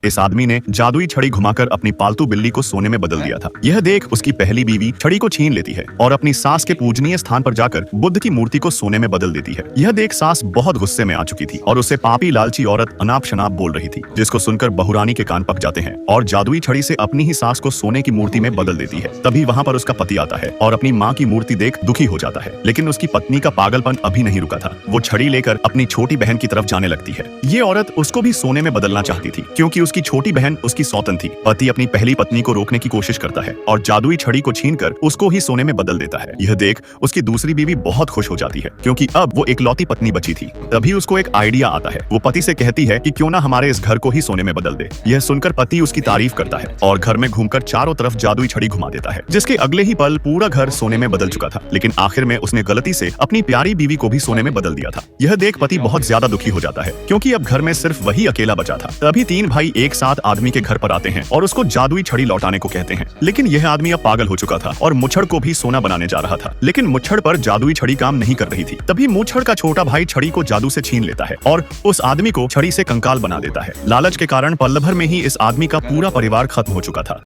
इस आदमी ने जादुई छड़ी घुमाकर अपनी पालतू बिल्ली को सोने में बदल दिया था। यह देख उसकी पहली बीवी छड़ी को छीन लेती है और अपनी सास के पूजनीय स्थान पर जाकर बुद्ध की मूर्ति को सोने में बदल देती है। यह देख सास बहुत गुस्से में आ चुकी थी और उसे पापी लालची औरत अनाप शनाप बोल रही थी, जिसको सुनकर बहुरानी के कान पक जाते हैं और जादुई छड़ी से अपनी ही सास को सोने की मूर्ति में बदल देती है। तभी वहाँ पर उसका पति आता है और अपनी माँ की मूर्ति देख दुखी हो जाता है, लेकिन उसकी पत्नी का पागलपन अभी नहीं रुका था। वो छड़ी लेकर अपनी छोटी बहन की तरफ जाने लगती है। ये औरत उसको भी सोने में बदलना चाहती थी, क्योंकि उसकी छोटी बहन उसकी सौतन थी। पति अपनी पहली पत्नी को रोकने की कोशिश करता है और जादुई छड़ी को छीनकर उसको ही सोने में बदल देता है। यह देख उसकी दूसरी बीवी बहुत खुश हो जाती है, क्योंकि अब वो इकलौती पत्नी बची थी। तभी उसको एक आइडिया आता है। वो पति से कहती है कि क्यों ना हमारे इस घर को ही सोने में बदल दे। यह सुनकर पति उसकी तारीफ करता है और घर में घूमकर चारों तरफ जादुई छड़ी घुमा देता है, जिसके अगले ही पल पूरा घर सोने में बदल चुका था। लेकिन आखिर में उसने गलती से अपनी प्यारी बीवी को भी सोने में बदल दिया था। यह देख पति बहुत ज्यादा दुखी हो जाता है, क्योंकि अब घर में सिर्फ वही अकेला बचा था। तभी तीन भाई एक साथ आदमी के घर पर आते हैं और उसको जादुई छड़ी लौटाने को कहते हैं। लेकिन यह आदमी अब पागल हो चुका था और मुच्छड़ को भी सोना बनाने जा रहा था, लेकिन मुच्छड़ पर जादुई छड़ी काम नहीं कर रही थी। तभी मुच्छड़ का छोटा भाई छड़ी को जादू से छीन लेता है और उस आदमी को छड़ी से कंकाल बना देता है। लालच के कारण पल भर में ही इस आदमी का पूरा परिवार खत्म हो चुका था।